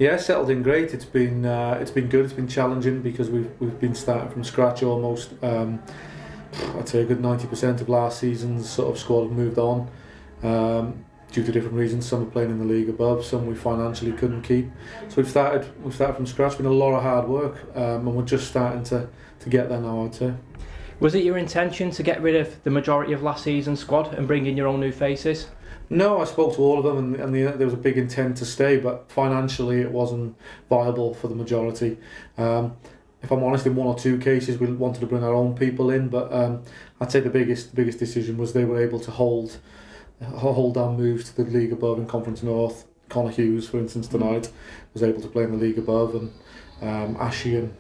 Yeah, settled in great. It's been good. It's been challenging because we've been starting from scratch almost. I'd say a good 90% of last season's sort of squad have moved on due to different reasons. Some are playing in the league above, some we financially couldn't keep. So we've started from scratch. It's been a lot of hard work, and we're just starting to get there now, I'd say. Was it your intention to get rid of the majority of last season's squad and bring in your own new faces? No, I spoke to all of them, and there was a big intent to stay, but financially it wasn't viable for the majority. If I'm honest, in one or two cases we wanted to bring our own people in, but I'd say the biggest decision was they were able to hold our moves to the league above in Conference North. Connor Hughes, for instance, tonight was able to play in the league above, and Ashy and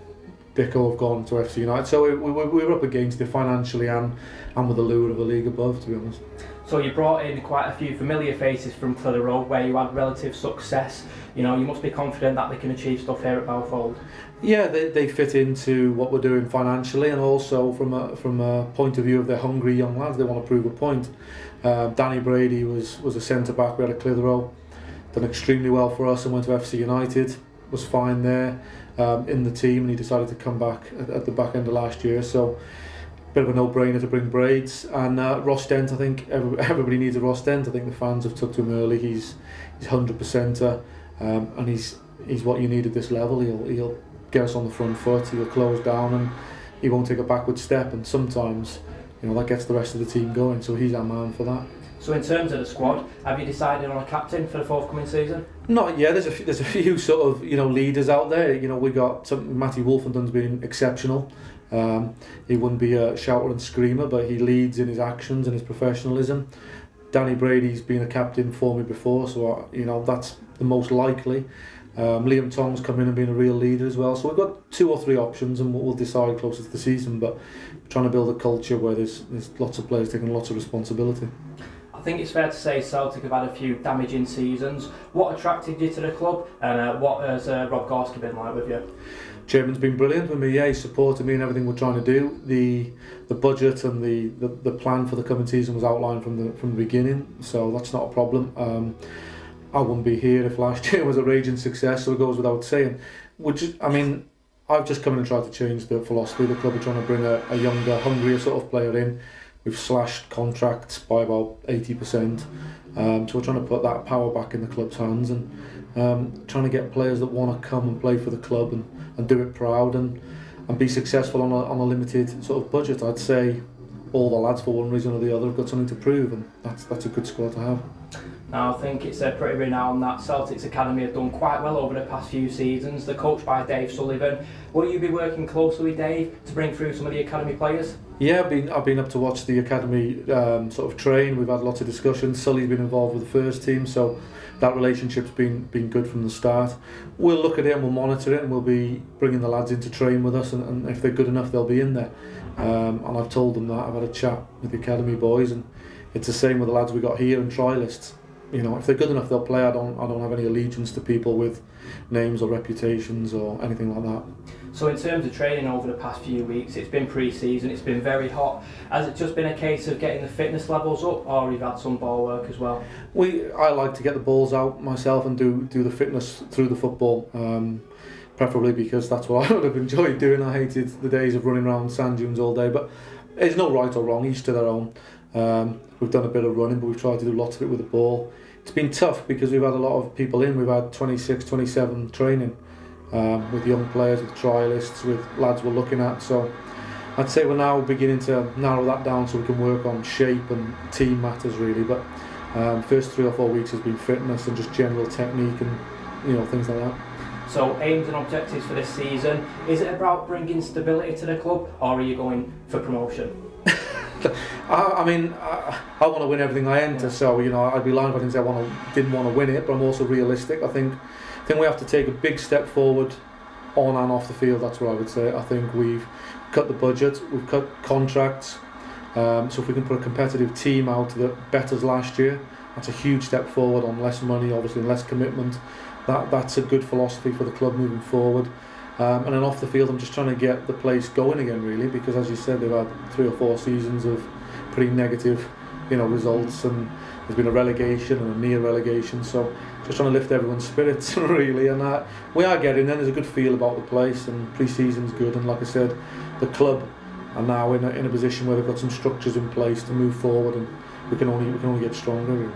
Dicko have gone to FC United. So we were up against it financially and with the lure of a league above, to be honest. So you brought in quite a few familiar faces from Clitheroe, where you had relative success. You must be confident that they can achieve stuff here at Balfold. Yeah, they fit into what we're doing financially, and also from a point of view of they're hungry young lads. They want to prove a point. Danny Brady was a centre back. We had a Clitheroe, done extremely well for us, and went to FC United. Was fine there in the team, and he decided to come back at the back end of last year. So, bit of a no-brainer to bring Braids. And Ross Dent, I think everybody needs a Ross Dent. I think the fans have took to him early. He's 100%er, and he's what you need at this level. He'll get us on the front foot. He'll close down, and he won't take a backward step. And sometimes, that gets the rest of the team going. So he's our man for that. So in terms of the squad, have you decided on a captain for the forthcoming season? Not yet. There's a few sort of leaders out there. We got Matty Wolfenden's been exceptional. He wouldn't be a shouter and screamer, but he leads in his actions and his professionalism. Danny Brady's been a captain for me before, so that's the most likely. Liam Tong's come in and been a real leader as well. So we've got 2 or 3 options, and we'll decide closer to the season. But we're trying to build a culture where there's lots of players taking lots of responsibility. I think it's fair to say Celtic have had a few damaging seasons. What attracted you to the club, and what has Rob Gorski been like with you? Chairman's been brilliant with me. Yeah, he's supported me in everything we're trying to do. The budget and the plan for the coming season was outlined from the beginning, so that's not a problem. I wouldn't be here if last year was a raging success, so it goes without saying. I've just come in and tried to change the philosophy of the club. We're trying to bring a younger, hungrier sort of player in. We've slashed contracts by about 80%, so we're trying to put that power back in the club's hands, and trying to get players that want to come and play for the club and do it proud and be successful on a limited sort of budget. I'd say all the lads, for one reason or the other, have got something to prove, and that's a good squad to have. Now, I think it's pretty renowned that Celtic's academy have done quite well over the past few seasons. They're coached by Dave Sullivan. Will you be working closely with Dave to bring through some of the academy players? Yeah, I've been up to watch the academy sort of train. We've had lots of discussions. Sully's been involved with the first team, so that relationship's been good from the start. We'll look at it and we'll monitor it, and we'll be bringing the lads in to train with us, and if they're good enough, they'll be in there. And I've told them that. I've had a chat with the academy boys, and it's the same with the lads we got here and trialists. If they're good enough, they'll play. I don't have any allegiance to people with names or reputations or anything like that. So in terms of training over the past few weeks, it's been pre-season, it's been very hot. Has it just been a case of getting the fitness levels up, or you've had some ball work as well? I like to get the balls out myself and do the fitness through the football, preferably because that's what I would have enjoyed doing. I hated the days of running around sand dunes all day, but there's no right or wrong, each to their own. We've done a bit of running, but we've tried to do lots of it with the ball. It's been tough because we've had a lot of people in. We've had 26, 27 training with young players, with trialists, with lads we're looking at. So I'd say we're now beginning to narrow that down so we can work on shape, and team matters really. But first 3 or 4 weeks has been fitness and just general technique and things like that. So aims and objectives for this season, is it about bringing stability to the club, or are you going for promotion? I want to win everything I enter, so I'd be lying if I didn't say I didn't want to win it, but I'm also realistic. I think we have to take a big step forward on and off the field. That's what I would say. I think we've cut the budget, we've cut contracts, so if we can put a competitive team out that betters last year, that's a huge step forward on less money, obviously, and less commitment. That's a good philosophy for the club moving forward. And then off the field, I'm just trying to get the place going again, really, because as you said, they've had 3 or 4 seasons of pretty negative, results, and there's been a relegation and a near relegation. So just trying to lift everyone's spirits really, and we are getting there. There's a good feel about the place, and pre-season's good, and like I said, the club are now in a position where they've got some structures in place to move forward, and we can only get stronger really.